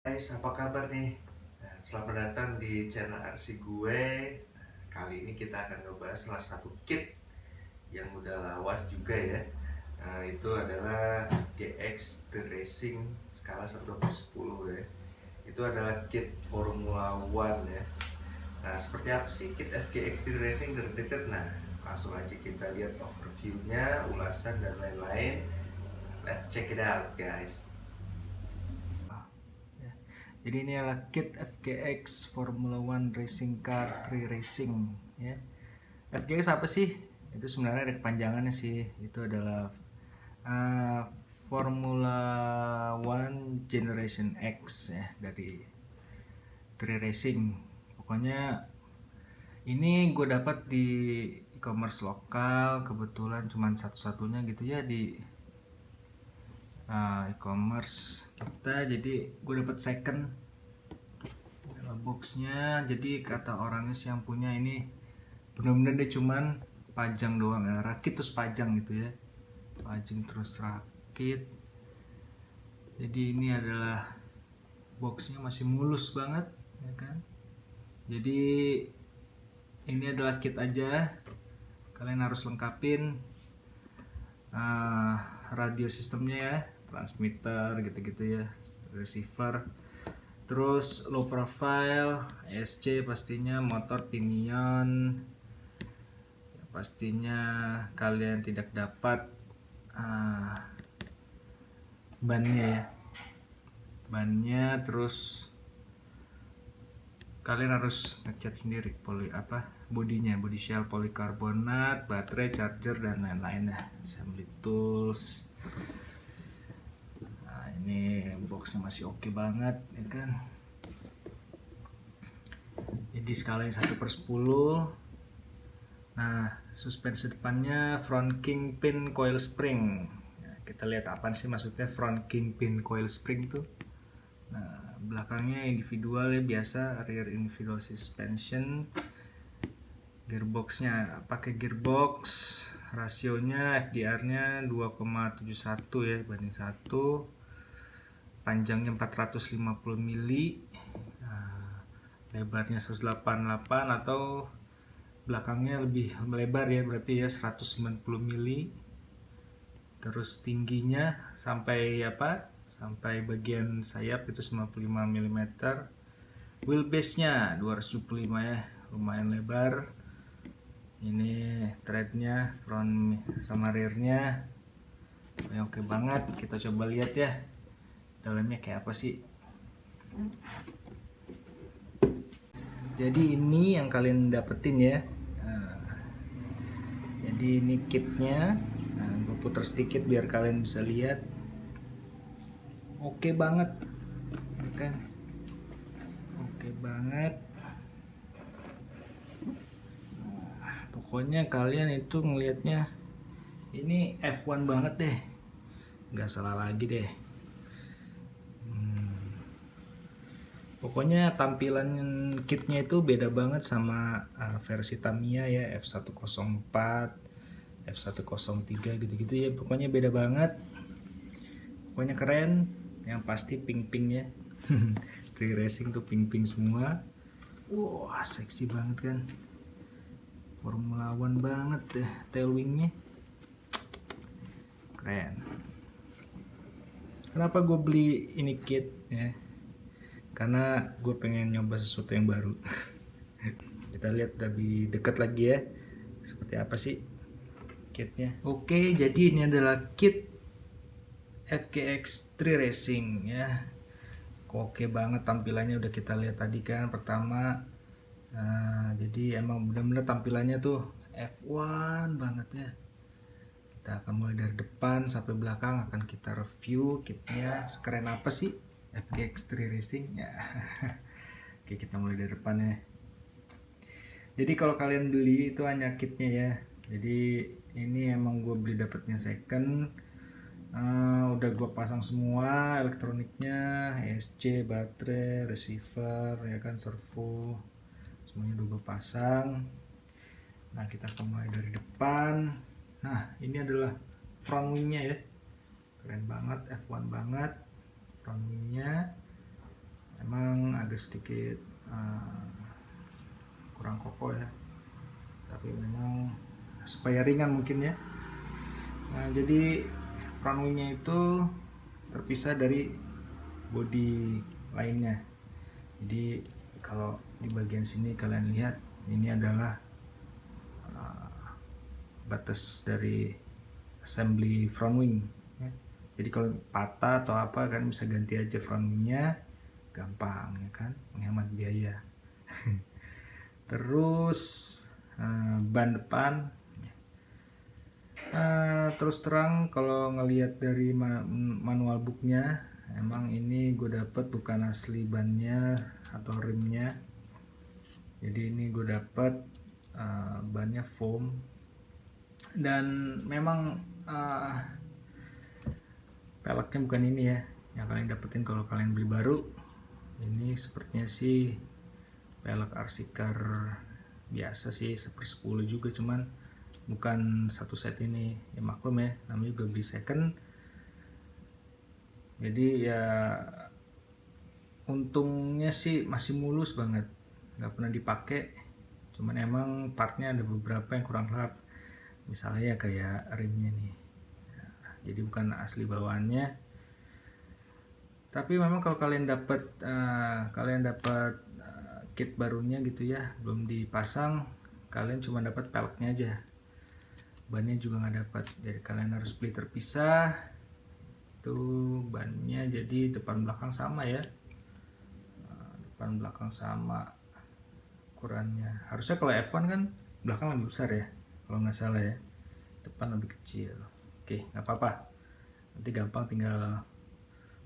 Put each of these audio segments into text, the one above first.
Guys, apa kabar nih? Nah, selamat datang di channel RC gue. Kali ini kita akan ngebahas salah satu kit yang udah lawas juga ya. Nah, itu adalah GX The Racing skala 1/10 ya. Itu adalah kit Formula One ya. Nah, seperti apa sih kit FGX The Racing dari dekat? Nah, langsung aja kita lihat overviewnya, ulasan dan lain-lain. Let's check it out, guys. Jadi ini adalah kit FGX Formula One Racing Car Pre-Racing ya. FGX apa sih? Itu sebenarnya ada kepanjangannya sih. Itu adalah uh, Formula One Generation X ya, dari Pre-Racing. Pokoknya ini gue dapat di e-commerce lokal, kebetulan cuman satu-satunya gitu ya di e-commerce kita. Jadi gue dapat second boxnya. Jadi kata orangnya sih yang punya ini bener-bener dia cuman pajang doang ya, rakit terus pajang gitu ya, pajang terus rakit. Jadi ini adalah boxnya masih mulus banget ya kan. Jadi ini adalah kit aja, kalian harus lengkapin uh, radio sistemnya ya, transmitter gitu-gitu ya, receiver, terus low profile, SC pastinya, motor pinion. Pastinya kalian tidak dapat uh, bannya ya, bannya. Terus kalian harus ngecat sendiri bodinya, body shell polikarbonat, baterai, charger dan lain-lain ya, assembly tools. Nah, ini boxnya masih oke banget ya kan. Jadi skalanya 1/10. Nah, suspensi depannya front kingpin coil spring. Nah, kita lihat apa sih maksudnya front kingpin coil spring tuh. Nah, belakangnya individual ya, biasa rear individual suspension. Gearboxnya pakai gearbox, rasionya FDR-nya 2,71 ya banding 1. Panjangnya 450 mili. Nah, lebarnya 188 atau belakangnya lebih melebar ya, berarti ya 190 mili. Terus tingginya sampai sampai bagian sayap itu 95 mm. Wheelbase nya 275 ya, lumayan lebar. Ini threadnya front sama rearnya oke banget. Kita coba lihat ya dalamnya kayak apa sih. Jadi ini yang kalian dapetin ya. Jadi ini kitnya. Nah, gue putar sedikit biar kalian bisa lihat. Oke banget, ya kan? Oke banget. Nah, pokoknya kalian itu ngelihatnya ini F1 banget deh, nggak salah lagi deh. Pokoknya tampilan kitnya itu beda banget sama versi Tamiya ya, F104, F103 gitu-gitu ya. Pokoknya beda banget. Pokoknya keren. Yang pasti pink-pink ya. Tri Racing tuh pink-pink semua. Wah, seksi banget kan. Formula One banget deh tailwingnya. Keren. Kenapa gue beli ini kit ya? Karena gue pengen nyoba sesuatu yang baru. Kita lihat lebih dekat lagi ya, seperti apa sih kitnya. Oke, jadi ini adalah kit FGX 3 Racing ya. Oke banget tampilannya, udah kita lihat tadi kan pertama. Jadi emang bener-bener tampilannya tuh F1 banget ya. Kita akan mulai dari depan sampai belakang, akan kita review kitnya sekeren apa sih FGX 3 Racing ya. Oke, kita mulai dari depan ya. Jadi kalau kalian beli itu hanya kitnya ya. Jadi ini emang gue beli dapetnya second. Udah gue pasang semua elektroniknya, ESC, baterai, receiver ya kan, servo, semuanya udah gue pasang. Nah, kita akan mulai dari depan. Nah, ini adalah front wingnya ya, keren banget, F1 banget front wingnya. agak sedikit kurang kokoh ya, tapi memang supaya ringan mungkin ya. Nah, jadi front wing-nya itu terpisah dari bodi lainnya. Jadi kalau di bagian sini kalian lihat, ini adalah batas dari assembly front wing ya. Jadi kalau patah atau apa kan bisa ganti aja front wingnya, gampang ya kan, menghemat biaya. Terus ban depan, terus terang kalau ngelihat dari manual booknya, emang ini gue dapet bukan asli bannya atau rimnya. Jadi ini gue dapet bannya foam, dan memang peleknya bukan ini ya yang kalian dapetin kalau kalian beli baru. Ini sepertinya sih pelek RC Car biasa sih, 1/10 juga, cuman bukan satu set ini ya, maklum ya, namanya juga beli second. Jadi ya untungnya sih masih mulus banget, nggak pernah dipakai. Cuman emang partnya ada beberapa yang kurang rapi, misalnya ya kayak rimnya nih. Nah, jadi bukan asli bawaannya, tapi memang kalau kalian dapat kit barunya gitu ya, belum dipasang, kalian cuma dapat peleknya aja, bannya juga nggak dapat. Jadi kalian harus beli terpisah. Tuh bannya jadi depan belakang sama ya, depan belakang sama ukurannya. Harusnya kalau F1 kan belakang lebih besar ya kalau nggak salah ya, depan lebih kecil. Oke, nggak apa-apa, nanti gampang, tinggal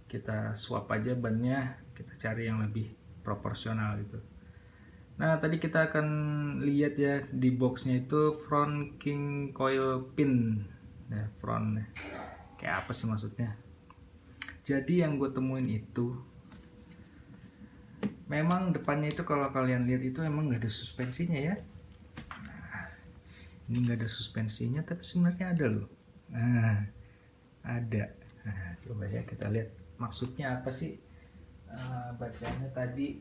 kita swap aja bannya, kita cari yang lebih proporsional gitu. Nah, tadi kita akan lihat ya di boxnya itu front king coil pin ya, front kayak apa sih maksudnya. Jadi yang gue temuin itu memang depannya itu kalau kalian lihat itu emang nggak ada suspensinya ya. Nah, ini nggak ada suspensinya, tapi sebenarnya ada loh. Nah, ada. Nah, coba ya kita lihat maksudnya apa sih. Bacanya tadi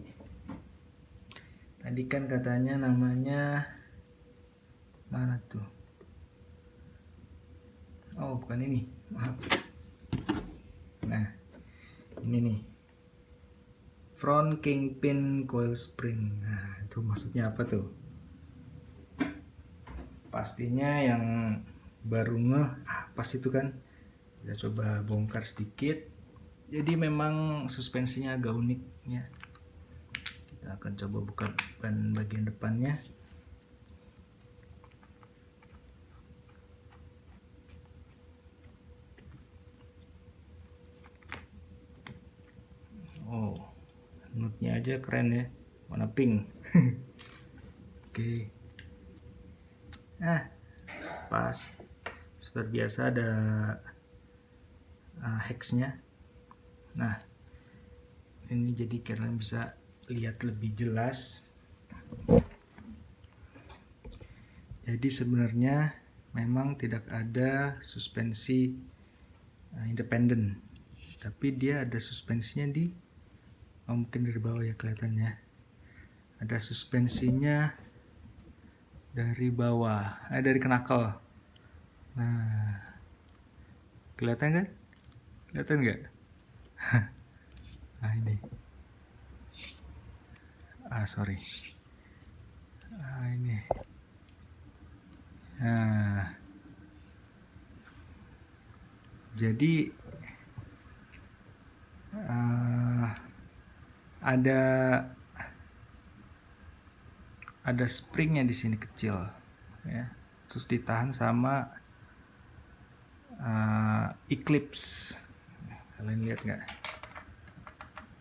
kan katanya namanya mana tuh, oh bukan ini, maaf. Nah ini nih, front kingpin coil spring. Nah itu maksudnya apa tuh, pastinya yang baru ngeh apa sih itu kan. Kita coba bongkar sedikit. Jadi memang suspensinya agak unik ya. Kita akan coba buka ban bagian depannya. Oh, nutnya aja keren ya, warna pink. Oke. Nah, pas. Seperti biasa ada hexnya. Nah, ini jadi kalian bisa lihat lebih jelas. Jadi sebenarnya memang tidak ada suspensi independen, tapi dia ada suspensinya di, mungkin dari bawah ya kelihatannya, ada suspensinya dari bawah, dari knuckle. Nah, kelihatan kan? Kelihatan nggak? Nah ini, sorry. Ini. Nah, jadi ada springnya di sini kecil ya, terus ditahan sama Eclipse. Kalian lihat nggak?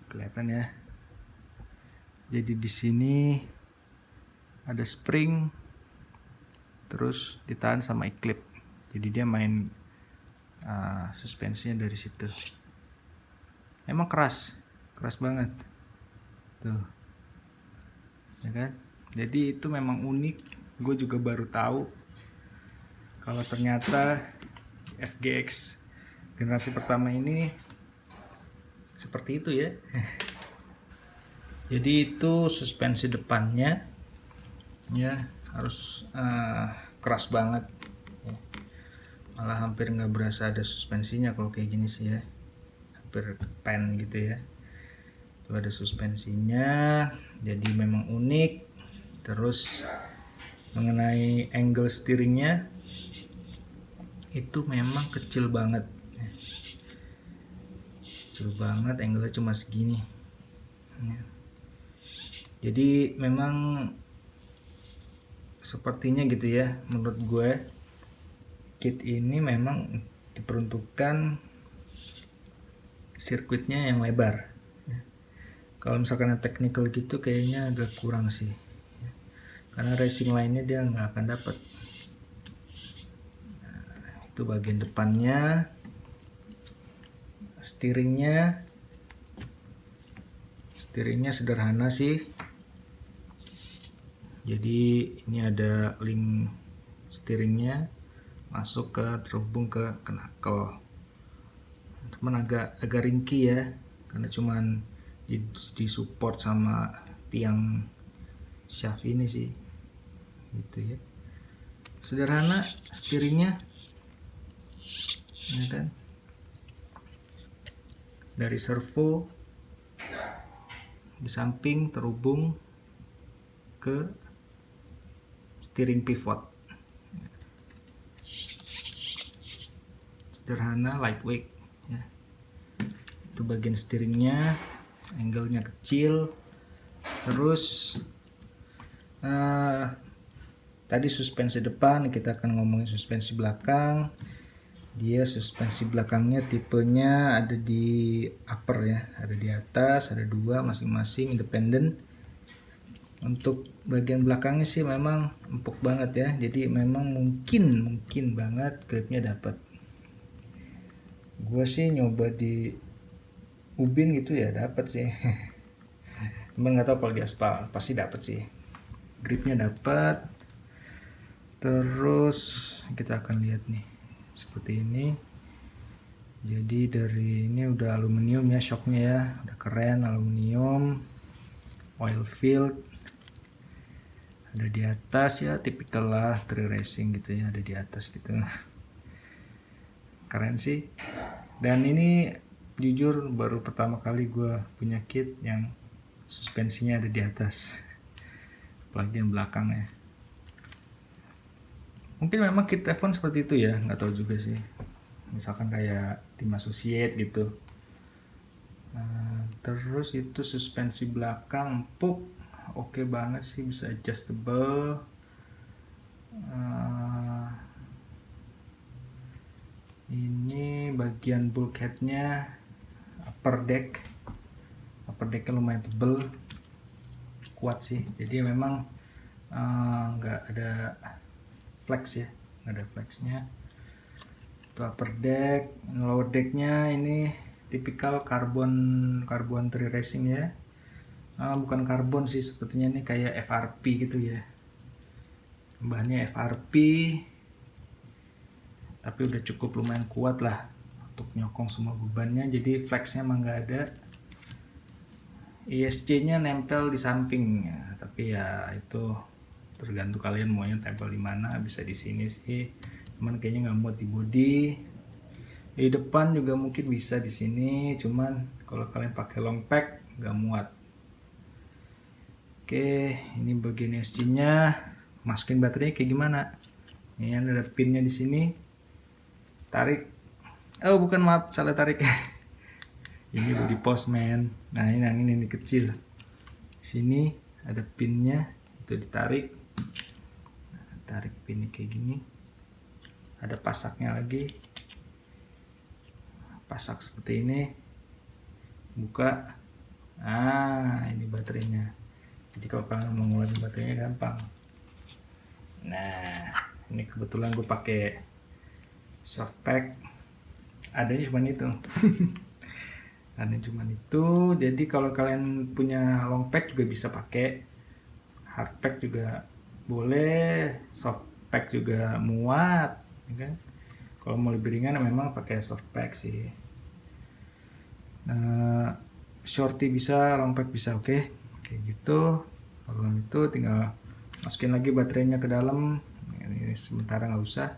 Kelihatan ya. Jadi di sini ada spring, terus ditahan sama Eclipse. Jadi dia main suspensinya dari situ. Emang keras banget tuh, ya kan? Jadi itu memang unik. Gue juga baru tahu kalau ternyata FGX generasi pertama ini seperti itu ya. Jadi itu suspensi depannya ya, harus keras banget ya. Malah hampir nggak berasa ada suspensinya kalau kayak gini sih ya, hampir pen gitu ya. Itu ada suspensinya, jadi memang unik. Terus mengenai angle steeringnya itu memang kecil banget ya. Kecil banget, angle-nya cuma segini ya. Jadi memang sepertinya gitu ya, menurut gue kit ini memang diperuntukkan sirkuitnya yang lebar ya. Kalau misalkan technical gitu kayaknya agak kurang sih ya. Karena racing lainnya dia nggak akan dapat. Nah, itu bagian depannya. Steeringnya sederhana sih. Jadi ini ada link steeringnya masuk ke terhubung ke knuckle. Cuman agak ringkih ya, karena cuman disupport sama tiang shaft ini sih, gitu ya. Sederhana steeringnya, ya kan? Dari servo di samping terhubung ke steering pivot. Sederhana, lightweight ya. Itu bagian steeringnya, angle-nya kecil. Terus tadi suspensi depan, kita akan ngomongin suspensi belakang. Dia suspensi belakangnya tipenya ada di upper ya, ada di atas, ada dua masing-masing independen. Untuk bagian belakangnya sih memang empuk banget ya, jadi memang mungkin banget gripnya dapat. Gue sih nyoba di ubin gitu ya, dapat sih. Cuman nggak tahu kalau di aspal, pasti dapat sih, gripnya dapat. Terus kita akan lihat nih seperti ini. Jadi dari ini udah aluminium ya, shocknya ya udah keren, aluminium, oil filled, ada di atas ya, tipikal lah trail racing gitu ya, ada di atas gitu. Keren sih. Dan ini jujur baru pertama kali gue punya kit yang suspensinya ada di atas bagian belakangnya. Mungkin memang kit F1 seperti itu ya, nggak tahu juga sih. Misalkan kayak tim associate gitu. Terus itu suspensi belakang empuk, oke banget sih, bisa adjustable. Ini bagian bulkheadnya upper decknya lumayan tebel, kuat sih. Jadi memang nggak ada flex ya, nggak ada flexnya. Itu upper deck. Lower decknya ini tipikal karbon tree racing ya. Bukan karbon sih, sepertinya ini kayak FRP gitu ya, bahannya FRP, tapi udah cukup lumayan kuat lah untuk nyokong semua bebannya. Jadi flexnya emang nggak ada. ESC nya nempel di samping ya, tapi ya itu tergantung kalian maunya tempel di mana. Bisa di sini sih, cuman kayaknya nggak muat di body. Di depan juga mungkin bisa di sini, cuman kalau kalian pakai long pack nggak muat. Oke, ini bagian ESC nya. Masukin baterainya kayak gimana? Ini ada pinnya di sini. Tarik. Oh bukan, maaf, salah tarik. Ini body post man. Nah ini kecil. Sini ada pinnya, itu ditarik. Nah, tarik pinnya kayak gini. Ada pasaknya lagi. Pasak seperti ini. Buka. Nah ini baterainya. Jadi kalau kalian mau ngeluarin baterainya gampang. Nah ini kebetulan gue pakai soft pack, adanya cuma itu. Adanya cuma itu. Jadi kalau kalian punya long pack juga bisa pakai, hard pack juga boleh, soft pack juga muat ya kan. Kalau mau lebih ringan memang pakai soft pack sih. Shorty bisa, long pack bisa. Oke. kayak gitu. Kalau itu tinggal masukin lagi baterainya ke dalam. Ini sementara nggak usah,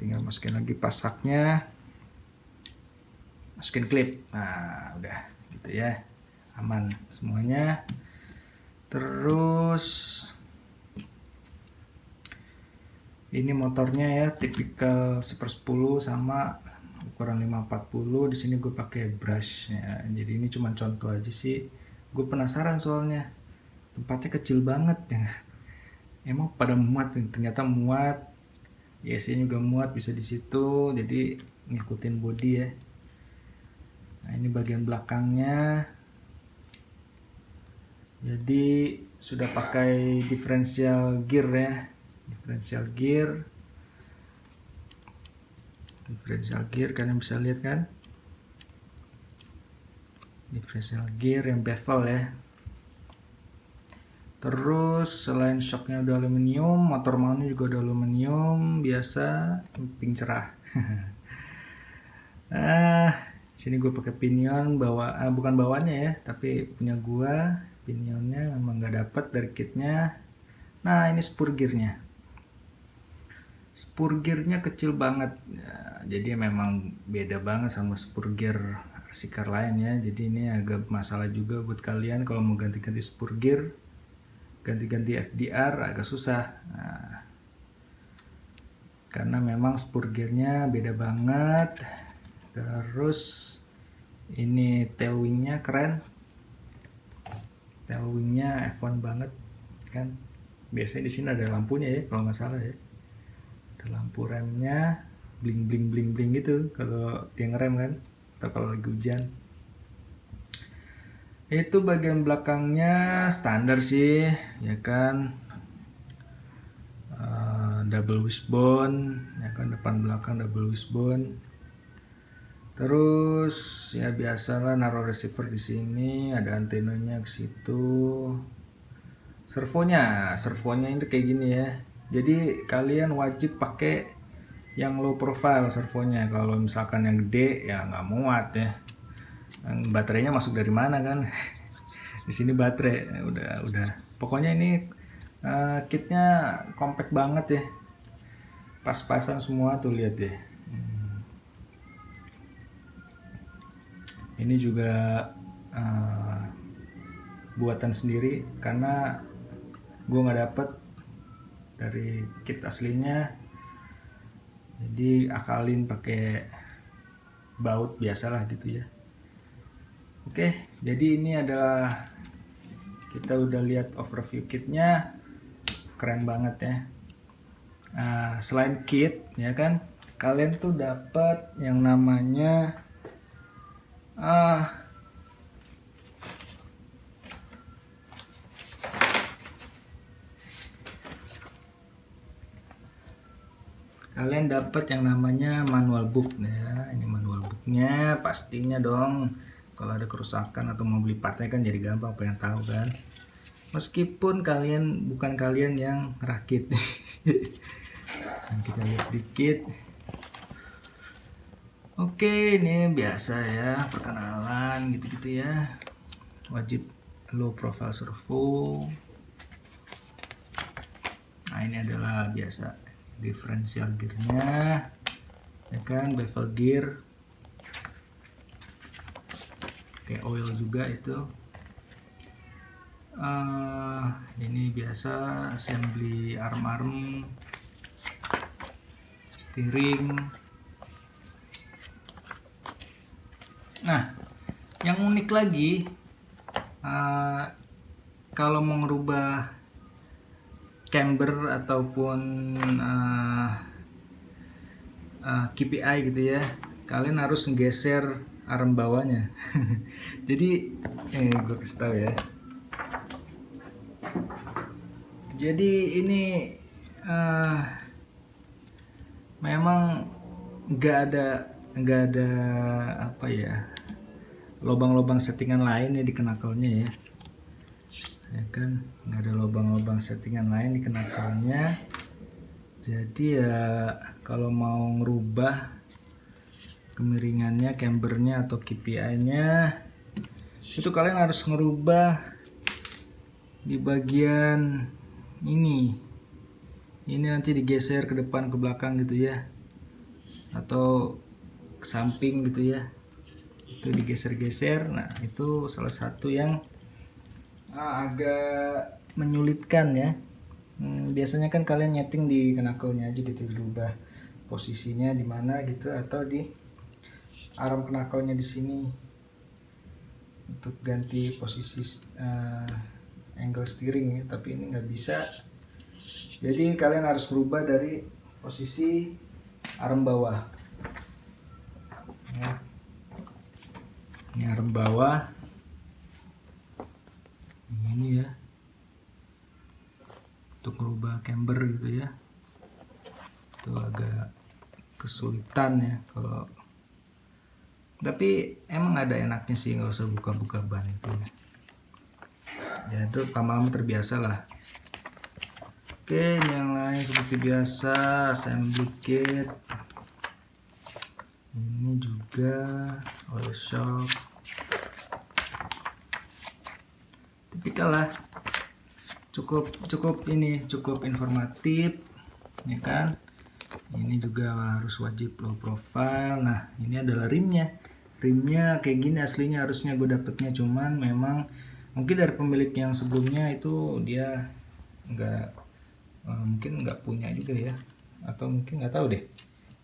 tinggal masukin lagi pasaknya, masukin klip. Nah udah gitu ya, aman semuanya. Terus ini motornya ya tipikal 1/10 sama ukuran 540. Di sini gue pakai brush ya. Jadi ini cuma contoh aja sih. Gue penasaran soalnya tempatnya kecil banget ya. Emang pada muat nih, ternyata muat. IC juga muat, bisa di situ. Jadi ngikutin body ya. Nah ini bagian belakangnya. Jadi sudah pakai differential gear ya. Differential gear kalian bisa lihat kan, differential gear yang bevel ya. Terus selain shocknya udah aluminium, motor mountnya juga udah aluminium biasa, pink cerah. Sini gue pakai pinion bukan bawaannya ya, tapi punya gua. Pinionnya memang nggak dapat dari kitnya. Nah ini spur gearnya. Spur gearnya kecil banget ya, jadi memang beda banget sama spur gear RC car lain ya. Jadi ini agak masalah juga buat kalian kalau mau ganti-ganti spur gear, ganti-ganti FDR agak susah. Nah, karena memang spur gearnya beda banget. Terus ini tail wingnya keren, tail wingnya F1 banget kan. Biasanya di sini ada lampunya ya kalau nggak salah ya. Ada lampu remnya bling bling bling bling gitu kalau dia ngerem kan, atau kalau lagi hujan. Itu bagian belakangnya standar sih ya kan, double wishbone ya kan, depan belakang double wishbone. Terus ya biasalah naruh receiver di sini, ada antenanya ke situ. Servonya itu kayak gini ya. Jadi kalian wajib pakai yang low profile servonya. Kalau misalkan yang gede ya nggak muat ya. Baterainya masuk dari mana kan? Di sini baterai udah. Pokoknya ini kitnya compact banget ya. Pas-pasan semua tuh, lihat deh. Ini juga buatan sendiri karena gue nggak dapet dari kit aslinya. Jadi akalin pakai baut biasalah gitu ya. Oke, jadi ini adalah kita udah lihat overview kitnya, keren banget ya. Selain kit ya kan, kalian tuh dapat yang namanya kalian dapat yang namanya manual book ya. Ini manual booknya pastinya dong. Kalau ada kerusakan atau mau beli partnya kan jadi gampang, pengen tahu kan. Meskipun bukan kalian yang rakit. Kita lihat sedikit. Oke, ini biasa ya, perkenalan gitu-gitu ya. Wajib low profile servo. Nah ini adalah biasa differential gearnya ya kan, bevel gear, kayak oil juga itu. Ini biasa assembly arm steering. Nah yang unik lagi, kalau mau ngerubah camber ataupun KPI gitu ya, kalian harus geser arm bawahnya. Jadi gue kasih tahu ya. Jadi ini memang nggak ada apa ya, lubang-lubang settingan lain ya di knuckle-nya ya kan, nggak ada lubang-lubang settingan lain di knuckle-nya. Jadi ya kalau mau ngerubah kemiringannya, cambernya atau KPI-nya, itu kalian harus ngerubah di bagian ini nanti digeser ke depan ke belakang gitu ya, atau ke samping gitu ya, itu digeser-geser. Nah itu salah satu yang agak menyulitkan ya. Biasanya kan kalian nyeting di knuckle-nya aja gitu, dirubah posisinya di mana gitu, atau di arm knuckle-nya di sini untuk ganti posisi angle steering ya, tapi ini nggak bisa. Jadi kalian harus berubah dari posisi arm bawah ya. Ini arm bawah ini ya, untuk merubah camber gitu ya, itu agak kesulitan ya kalau, tapi emang ada enaknya sih, nggak usah buka-buka ban itu ya, itu lama-lama terbiasa lah. Oke, ini yang lain seperti biasa, assembly kit. Ini juga oil shock, tipikal lah, cukup informatif ya kan. Ini juga harus wajib low profile. Nah ini adalah rimnya kayak gini aslinya, harusnya gue dapetnya, cuman memang mungkin dari pemilik yang sebelumnya itu dia mungkin nggak punya juga ya, atau mungkin nggak tahu deh,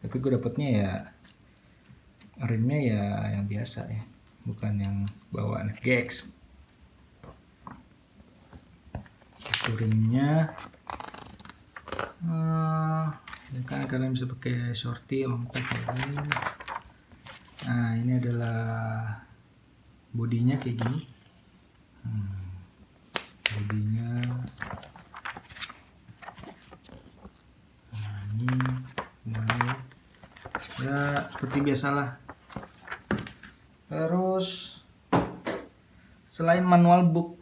tapi gue dapetnya ya rimnya ya yang biasa ya, bukan yang bawaan FGX. Itu rimnya ya kan, kalian bisa pakai shorty lompat kayak gini. Nah ini adalah bodinya kayak gini, bodinya. Nah ini ya seperti biasalah. Terus selain manual book,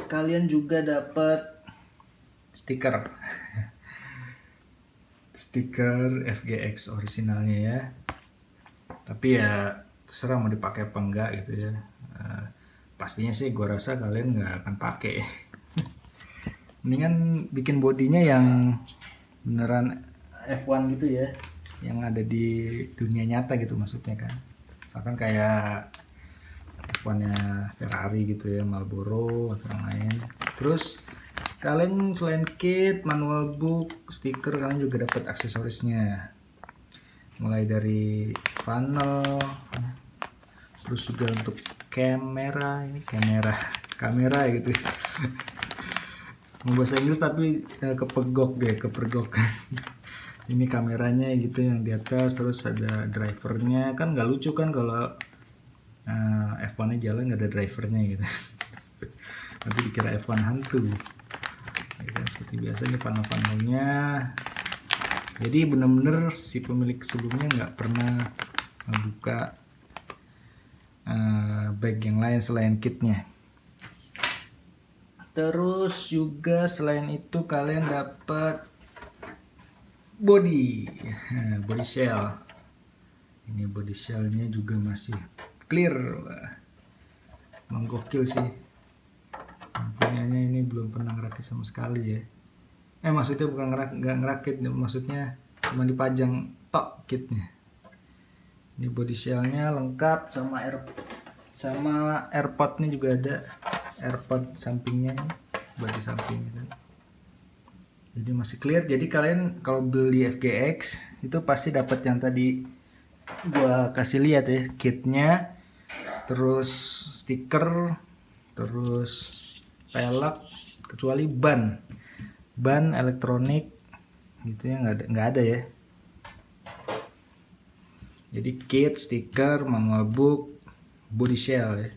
kalian juga dapat stiker stiker FGX originalnya ya, tapi ya terserah mau dipakai apa enggak gitu ya. Pastinya sih gue rasa kalian nggak akan pakai. Mendingan bikin bodinya yang beneran F1 gitu ya, yang ada di dunia nyata gitu maksudnya kan, misalkan kayak F1 nya Ferrari gitu ya, Marlboro atau yang lain. Terus kalian selain kit, manual book, stiker, kalian juga dapat aksesorisnya, mulai dari funnel, terus juga untuk kamera, ini kamera gitu. Mau bahasa Inggris tapi kepergok. Ini kameranya gitu yang di atas, terus ada drivernya, kan nggak lucu kan kalau F1 nya jalan nggak ada drivernya gitu. Nanti dikira F1 hantu ya kan. Seperti biasa ini funnel-funnelnya, jadi bener-bener si pemilik sebelumnya nggak pernah membuka bag yang lain selain kitnya. Terus juga selain itu kalian dapat body shell. Ini body shellnya juga masih clear, menggokil sih. Punyanya ini belum pernah ngerakit sama sekali ya. Maksudnya bukan nggak ngerakit, maksudnya cuma dipajang tok kitnya. Ini body shellnya lengkap sama airpodnya juga ada, airpod sampingnya body sampingnya kan. Jadi masih clear. Jadi kalian kalau beli FGX itu pasti dapat yang tadi gua kasih lihat ya, kitnya, terus stiker, terus pelek, kecuali ban elektronik gitu ya nggak ada ya. Jadi kit, stiker, manual book, body shell ya,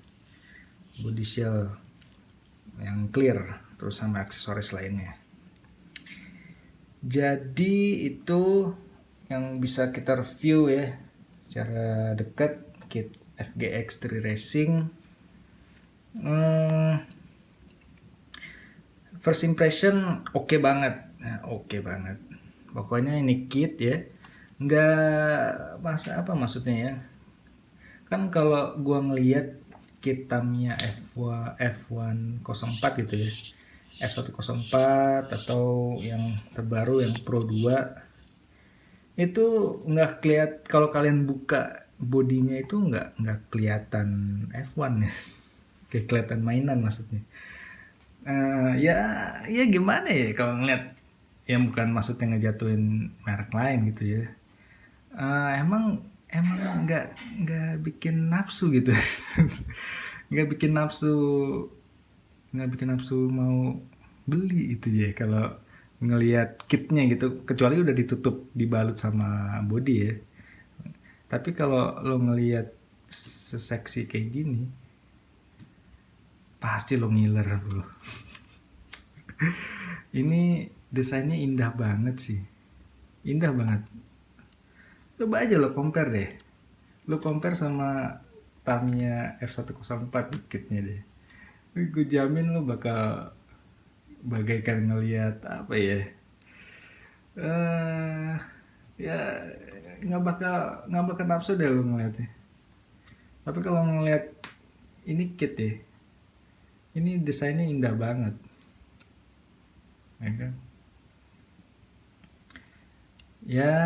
body shell yang clear, terus sama aksesoris lainnya. Jadi itu yang bisa kita review ya secara dekat kit FGX 3 Racing. First impression oke banget. Pokoknya ini kit ya, nggak maksudnya ya, kan kalau gua ngelihat kit Tamiya F104 gitu ya, F104 atau yang terbaru yang Pro 2 itu nggak kalau kalian buka bodinya itu nggak kelihatan F1 ya, kayak kelihatan mainan maksudnya. Ya ya gimana ya kalau ngeliat, yang bukan maksudnya ngejatuhin merek lain gitu ya. Emang emang nggak bikin nafsu gitu. nggak bikin nafsu nggak bikin nafsu mau beli itu ya kalau ngelihat kitnya gitu, kecuali udah ditutup dibalut sama body ya. Tapi kalau lo ngelihat seseksi kayak gini, pasti lo ngiler bro. Ini desainnya indah banget sih, indah banget. Coba aja lo compare deh, lo compare sama Tamiya F104 kitnya deh. Gue jamin lo bakal bagaikan ngelihat apa ya, eh ya nggak bakal nafsu deh lo ngeliatnya. Tapi kalau ngeliat ini kit ya, ini desainnya indah banget, ya kan? Ya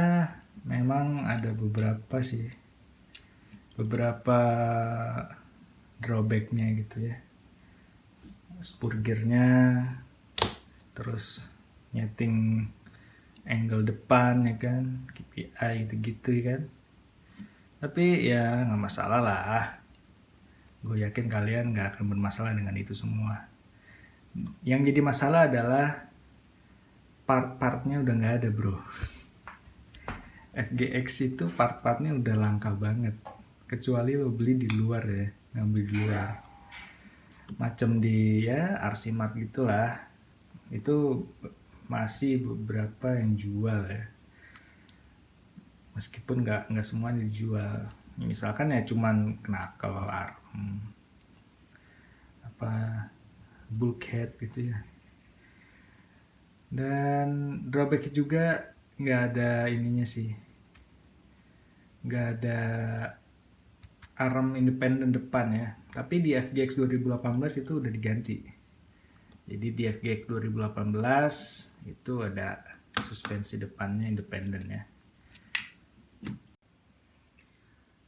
memang ada beberapa drawbacknya gitu ya, spurgernya, terus nyeting angle depan ya kan, KPI gitu-gitu ya kan. Tapi ya nggak masalah lah, gue yakin kalian nggak akan bermasalah dengan itu semua. Yang jadi masalah adalah part-partnya udah nggak ada bro. FGX itu part-partnya udah langka banget, kecuali lo beli di luar ya, ngambil di luar macam di ya RC Mart gitulah. Itu masih beberapa yang jual ya, meskipun nggak semuanya dijual. Misalkan ya cuman knuckle arm apa bulkhead gitu ya. Dan drawbacknya juga nggak ada ininya sih, nggak ada arm independen depan ya. Tapi di FGX 2018 itu udah diganti. Jadi di FGX 2018 itu ada suspensi depannya independen ya.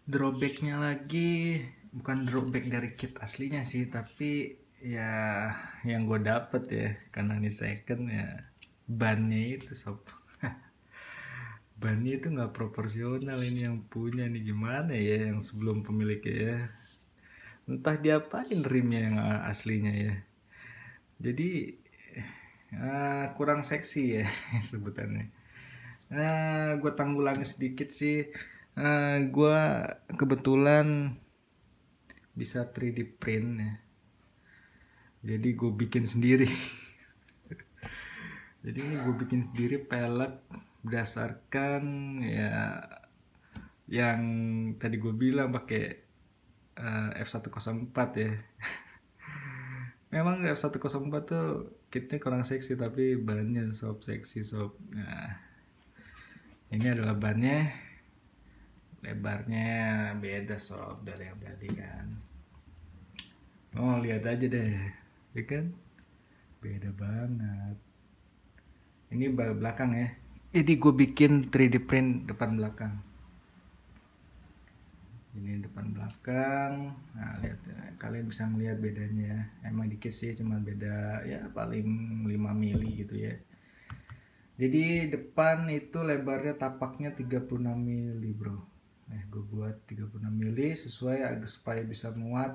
Drawbacknya lagi bukan drawback dari kit aslinya sih, tapi ya yang gue dapet ya karena ini second ya, bannya itu sob. Bannya itu nggak proporsional, ini yang punya nih gimana ya, yang sebelum pemiliknya ya, entah diapain rimnya yang aslinya ya. Jadi kurang seksi ya sebutannya. Gue tanggulangi sedikit sih. Gue kebetulan bisa 3D print ya. Jadi gue bikin sendiri. Jadi ini gue bikin sendiri pelek berdasarkan ya yang tadi gue bilang pakai F104 ya. Memang F104 tuh kitnya kurang seksi, tapi bannya sob seksi sob. Nah, ini adalah bannya, lebarnya beda sob dari yang tadi kan. Oh lihat aja deh, ya kan? Beda banget. Ini belakang ya. Jadi gue bikin 3D print depan belakang. Ini depan belakang. Nah lihat ya, kalian bisa melihat bedanya. Emang dikit sih, cuma beda ya paling 5 mili gitu ya. Jadi depan itu lebarnya tapaknya 36 mili bro. Gue buat 36 mili sesuai supaya bisa muat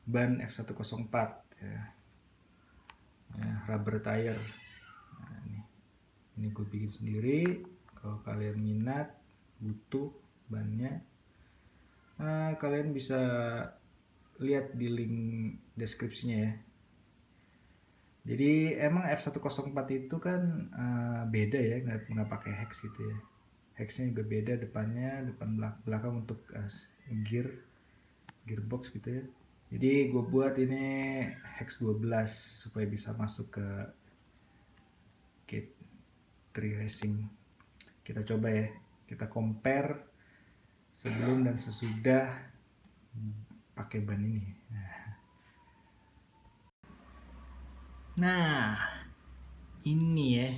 ban F104 ya. Rubber tire. Nah, ini gue bikin sendiri. Kalau kalian minat butuh bannya, kalian bisa lihat di link deskripsinya ya. Jadi emang F104 itu kan beda ya, nggak pakai hex gitu ya. Hexnya juga beda, depannya, depan belakang untuk gearbox gitu ya. Jadi gue buat ini hex 12 supaya bisa masuk ke kit 3 racing. Kita coba ya, kita compare sebelum dan sesudah pakai ban ini. Nah, ini ya,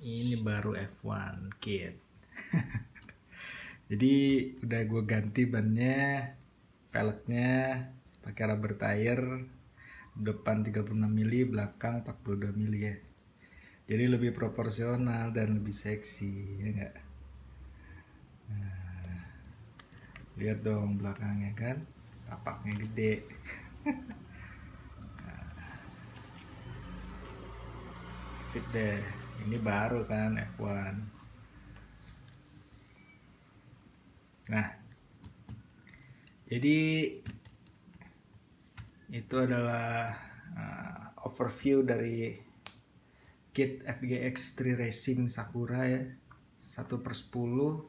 ini baru F1 kit. Jadi udah gue ganti bannya, peleknya pakai rubber tire, depan 36 mili, belakang 42 mili ya. Jadi lebih proporsional dan lebih seksi, ya enggak? Lihat dong belakangnya kan, tapaknya gede. Sip deh, ini baru kan F1. Nah, jadi itu adalah overview dari kit FGX 3 Racing Sakura ya, 1/10.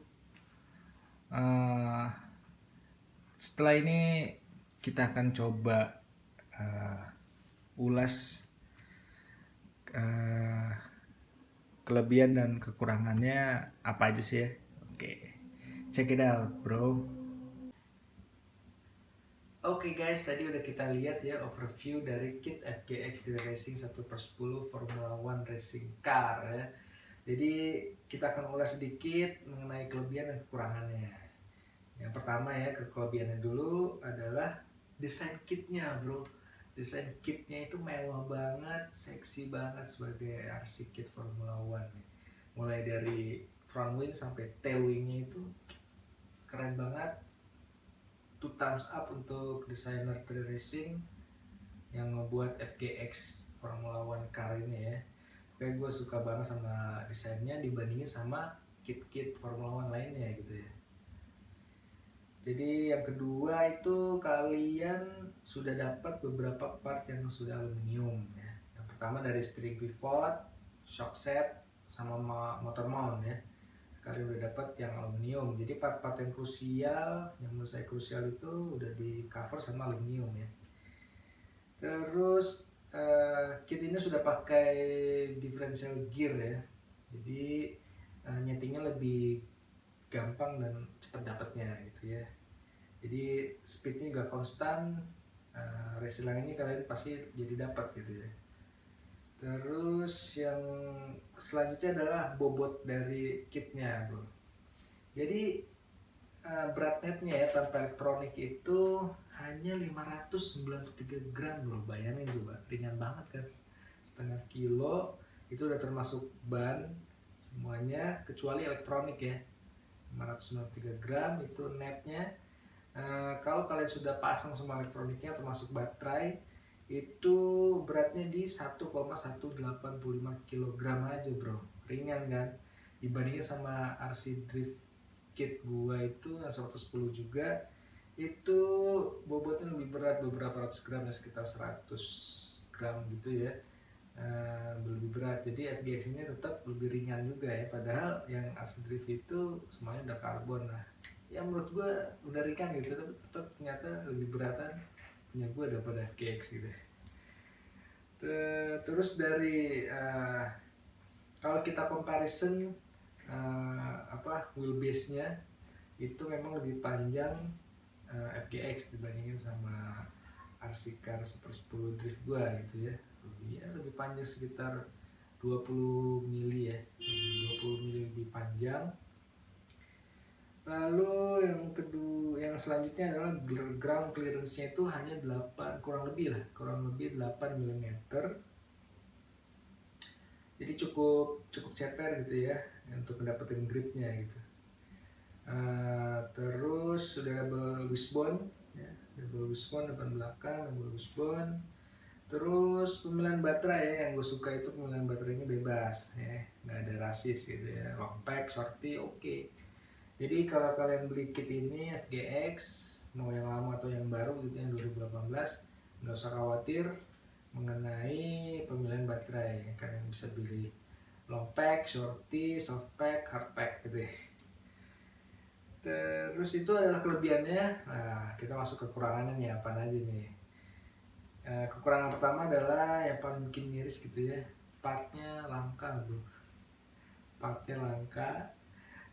Setelah ini kita akan coba ulas kelebihan dan kekurangannya apa aja sih ya. Oke, check it out bro. Oke guys, tadi udah kita lihat ya overview dari kit FGX 3 Racing 1/10 Formula One Racing Car ya. Jadi kita akan ulas sedikit mengenai kelebihan dan kekurangannya. Yang pertama ya, kelebihannya dulu adalah desain kitnya bro. Desain kitnya itu mewah banget, seksi banget sebagai RC kit Formula One nih. Mulai dari front wing sampai tail wingnya itu keren banget. 2 thumbs up untuk desainer 3 Racing yang membuat FGX Formula One car ini ya. Kayak gue suka banget sama desainnya dibandingin sama kit-kit Formula One lainnya gitu ya. Jadi yang kedua itu kalian sudah dapat beberapa part yang sudah aluminium ya. Yang pertama dari steering pivot, shock set, sama motor mount ya. Kalian udah dapat yang aluminium. Jadi part-part yang krusial, yang menurut saya krusial itu udah di cover sama aluminium ya. Terus kit ini sudah pakai differential gear ya. Jadi nyetingnya lebih gampang dan cepat dapatnya gitu ya. Jadi speednya juga konstan. Resilang ini kalian pasti jadi dapat gitu ya. Terus yang selanjutnya adalah bobot dari kitnya bro. Jadi berat netnya ya tanpa elektronik itu hanya 593 gram bro. Bayangin coba, ringan banget kan, setengah kilo. Itu udah termasuk ban semuanya kecuali elektronik ya. 593 gram itu netnya. Kalau kalian sudah pasang semua elektroniknya termasuk baterai, itu beratnya di 1,185 kg aja bro. Ringan kan dibandingin sama RC Drift kit gua itu yang 110 juga, itu bobotnya lebih berat beberapa ratus gram ya, sekitar 100 gram gitu ya. Lebih berat, jadi FGX ini tetap lebih ringan juga ya, padahal yang RC Drift itu semuanya udah karbon lah ya. Menurut gue udah ringan gitu, tapi tetap ternyata lebih beratan punya gue daripada FGX gitu. Terus dari kalau kita comparison wheelbase nya itu memang lebih panjang FGX dibandingin sama RC Car 1/10 Drift gue gitu ya. Lebih panjang sekitar 20 mili ya, 20 mili lebih panjang. Lalu yang kedua, yang selanjutnya adalah ground clearance-nya itu hanya 8, kurang lebih 8 mm. Jadi cukup ceper gitu ya untuk mendapatkan gripnya gitu. Terus sudah double wishbone ya, double wishbone depan belakang, double wishbone. Terus pemilihan baterai ya, yang gue suka itu pemilihan baterainya bebas ya, nggak ada rasis gitu ya, long pack, shorty, oke. Jadi kalau kalian beli kit ini FGX, mau yang lama atau yang baru gitu yang 2018, nggak usah khawatir mengenai pemilihan baterai. Kalian bisa pilih long pack, shorty, soft pack, hard pack gitu ya. Terus itu adalah kelebihannya. Nah, kita masuk ke kekurangannya nih, apa aja nih. Kekurangan pertama adalah yang paling bikin miris gitu ya, partnya langka bro. Partnya langka.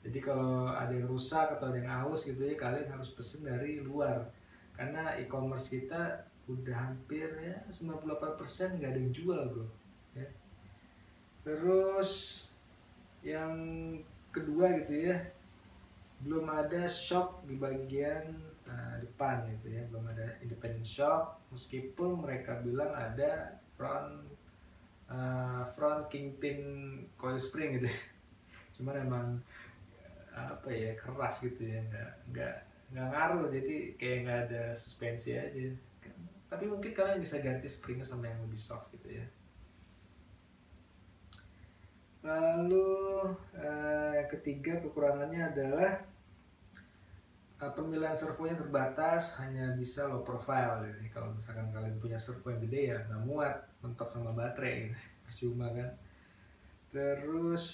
Jadi kalau ada yang rusak atau ada yang aus gitu ya, kalian harus pesen dari luar. karena e-commerce kita udah hampir ya 98% nggak ada yang jual bro ya. Terus yang kedua gitu ya, belum ada shop di bagian depan gitu ya, belum ada independent shop meskipun mereka bilang ada front kingpin coil spring gitu. Cuman emang apa ya, keras gitu ya, nggak ngaruh, jadi kayak nggak ada suspensi aja. Tapi mungkin kalian bisa ganti springnya sama yang lebih soft gitu ya. Lalu yang ketiga kekurangannya adalah pemilihan servonya terbatas, hanya bisa low profile. Jadi kalau misalkan kalian punya servo yang gede ya nggak muat mentok sama baterai gitu. Percuma kan. Terus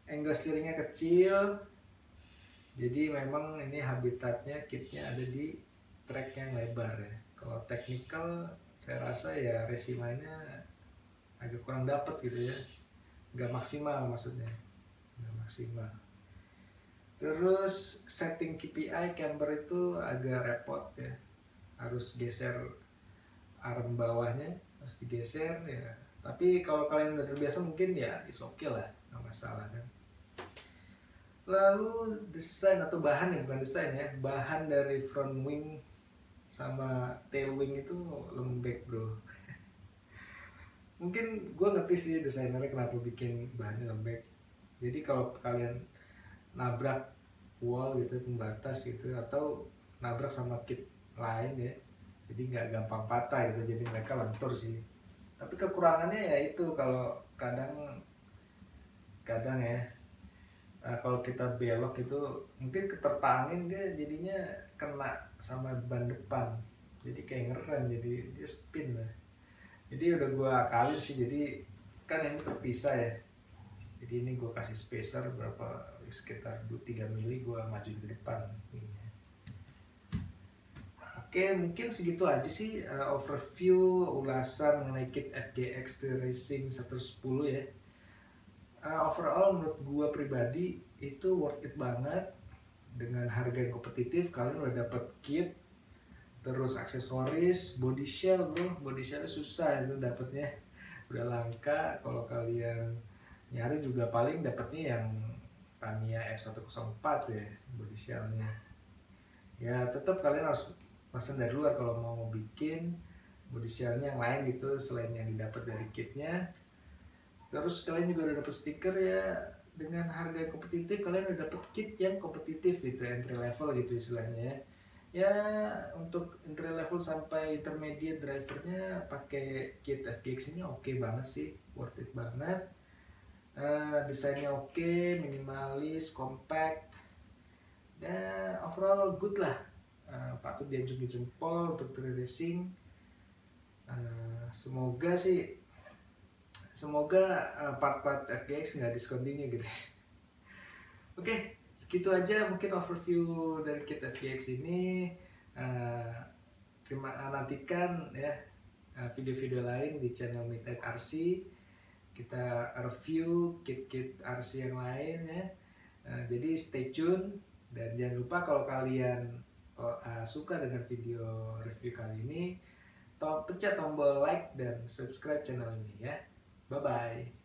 angle steeringnya kecil, jadi memang ini habitatnya kitnya ada di track yang lebar ya. Kalau technical saya rasa ya resimanya agak kurang dapet gitu ya, nggak maksimal maksudnya, nggak maksimal. Terus setting KPI camber itu agak repot ya, harus geser arm bawahnya, harus digeser ya. Tapi kalau kalian udah terbiasa mungkin ya is okay lah, nggak masalah kan. Lalu desain atau bahan ya, bukan desain ya, bahan dari front wing sama tail wing itu lembek bro. Mungkin gue ngerti sih desainernya kenapa bikin bahannya lembek. Jadi kalau kalian nabrak wall gitu, pembatas gitu, atau nabrak sama kit lain ya, jadi nggak gampang patah gitu, jadi mereka lentur sih. Tapi kekurangannya ya itu, kalau kadang ya, kalau kita belok itu mungkin keterpa angin, dia jadinya kena sama ban depan, jadi kayak ngerem, jadi dia spin lah. Jadi udah gue akalin sih, jadi kan ini terpisah ya, jadi ini gue kasih spacer berapa, sekitar 2-3 mili gue maju ke depan. Oke, mungkin segitu aja sih overview ulasan mengenai kit FGX Racing 110 ya. Overall menurut gue pribadi itu worth it banget, dengan harga yang kompetitif. Kalian udah dapet kit, terus aksesoris, body shell bro, body shell susah itu dapetnya, udah langka. Kalau kalian nyari juga paling dapetnya yang Tamiya F104 ya body shellnya. Ya tetap kalian harus pesen dari luar kalau mau bikin body shellnya yang lain gitu selain yang didapat dari kitnya. Terus kalian juga udah dapet stiker ya, dengan harga yang kompetitif kalian udah dapet kit yang kompetitif gitu, entry level gitu istilahnya ya. Ya untuk entry level sampai intermediate drivernya pakai kit FGX ini oke banget sih, worth it banget. Desainnya oke, minimalis, compact, dan overall good lah. Patut diacungi jempol untuk trail racing. Semoga sih, part-part FGX nggak discontinue gitu. Oke, segitu aja mungkin overview dari kit FGX ini. Nantikan ya video-video lain di channel Midnight RC. Kita review kit-kit RC yang lain ya. Jadi stay tune, dan jangan lupa kalau kalian suka dengan video review kali ini, pencet tombol like dan subscribe channel ini ya. Bye bye.